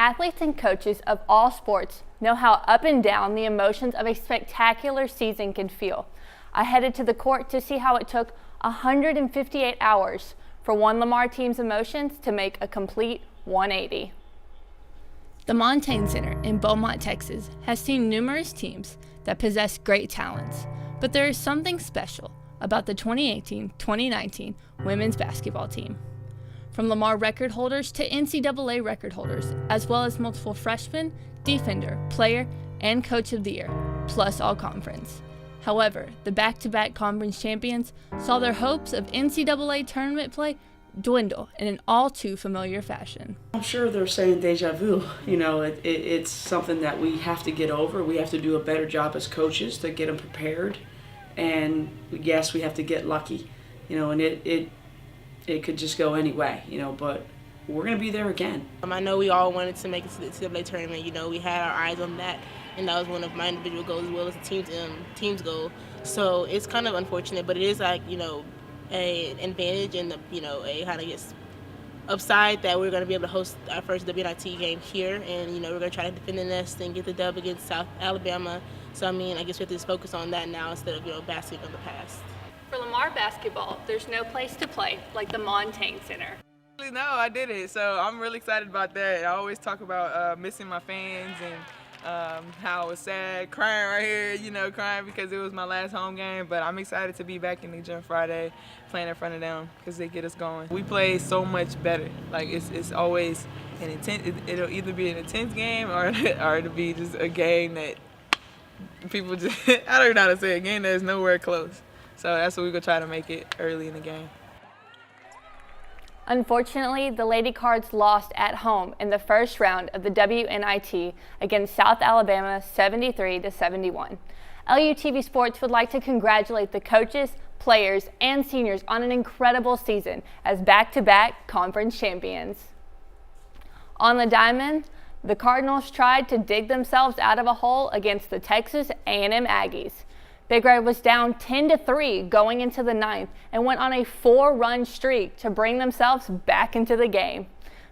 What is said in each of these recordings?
athletes and coaches of all sports know how up and down the emotions of a spectacular season can feel. I headed to the court to see how it took 158 hours for one Lamar team's emotions to make a complete 180. The Mann Center in Beaumont, Texas has seen numerous teams that possess great talents, but there is something special about the 2018-2019 women's basketball team. From Lamar record holders to NCAA record holders, as well as multiple freshman, defender, player, and coach of the year, plus all conference. However, the back-to-back conference champions saw their hopes of NCAA tournament play dwindle in an all too familiar fashion. I'm sure they're saying deja vu. It's something that we have to get over. We have to do a better job as coaches to get them prepared. And yes, we have to get lucky, and it could just go any way, but we're going to be there again. I know we all wanted to make it to the NCAA tournament. We had our eyes on that, and that was one of my individual goals as well as the team's goal. So it's kind of unfortunate, but it is like, an advantage and a kind of upside that we're going to be able to host our first WNIT game here, and we're going to try to defend the nest and get the dub against South Alabama. So I guess we have to just focus on that now instead of basking on the past. For Lamar basketball, there's no place to play like the Mann Center. No, I didn't, so I'm really excited about that. I always talk about missing my fans and how I was sad, crying right here, crying because it was my last home game. But I'm excited to be back in the gym Friday, playing in front of them because they get us going. We play so much better. Like it's always an intense. It'll either be an intense game or it'll be just a game that people just I don't know how to say it, a game that is nowhere close. So that's what we're gonna try to make it early in the game. Unfortunately, the Lady Cards lost at home in the first round of the WNIT against South Alabama 73-71. LUTV Sports would like to congratulate the coaches, players, and seniors on an incredible season as back-to-back conference champions. On the diamond, the Cardinals tried to dig themselves out of a hole against the Texas A&M Aggies. Big Red was down 10-3 going into the ninth and went on a 4-run streak to bring themselves back into the game.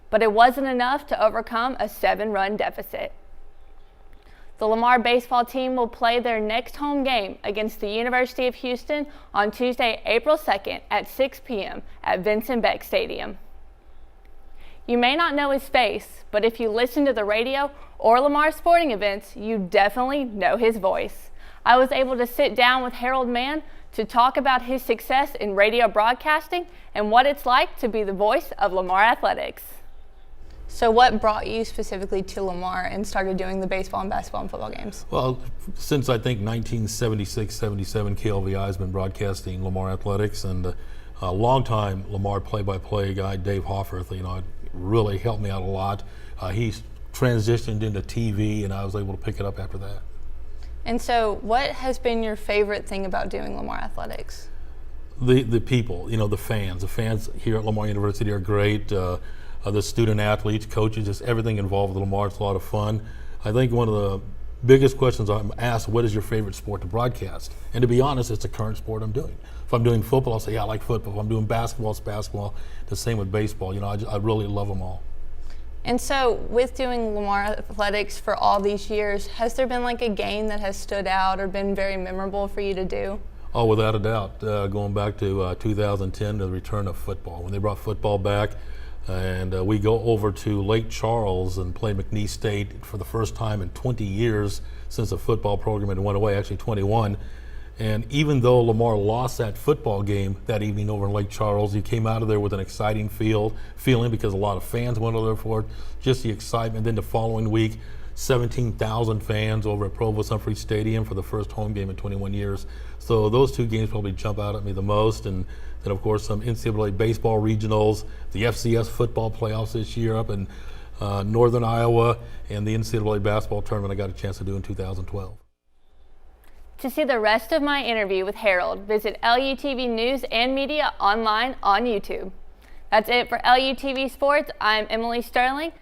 But it wasn't enough to overcome a 7-run deficit. The Lamar baseball team will play their next home game against the University of Houston on Tuesday, April 2nd at 6 p.m. at Vincent Beck Stadium. You may not know his face, but if you listen to the radio or Lamar sporting events, you definitely know his voice. I was able to sit down with Mann to talk about his success in radio broadcasting and what it's like to be the voice of Lamar Athletics. So what brought you specifically to Lamar and started doing the baseball and basketball and football games? Well, since I think 1976-77, KLVI has been broadcasting Lamar Athletics, and a long-time Lamar play-by-play guy, Dave Hofferth, really helped me out a lot. He transitioned into TV, and I was able to pick it up after that. And so what has been your favorite thing about doing Lamar Athletics? The people, the fans. The fans here at Lamar University are great. The student athletes, coaches, just everything involved with Lamar. It's a lot of fun. I think one of the biggest questions I'm asked, what is your favorite sport to broadcast? And to be honest, it's the current sport I'm doing. If I'm doing football, I'll say, yeah, I like football. If I'm doing basketball, it's basketball. The same with baseball. I really love them all. And so with doing Lamar Athletics for all these years, has there been like a game that has stood out or been very memorable for you to do? Oh, without a doubt. Going back to 2010, the return of football. When they brought football back, and we go over to Lake Charles and play McNeese State for the first time in 20 years since the football program had went away, actually 21. And even though Lamar lost that football game that evening over in Lake Charles, he came out of there with an exciting feeling because a lot of fans went over there for it, just the excitement. Then the following week, 17,000 fans over at Provost Humphrey Stadium for the first home game in 21 years. So those two games probably jump out at me the most. And then, of course, some NCAA baseball regionals, the FCS football playoffs this year up in northern Iowa, and the NCAA basketball tournament I got a chance to do in 2012. To see the rest of my interview with Harold, visit LUTV News and Media online on YouTube. That's it for LUTV Sports. I'm Emily Sterling.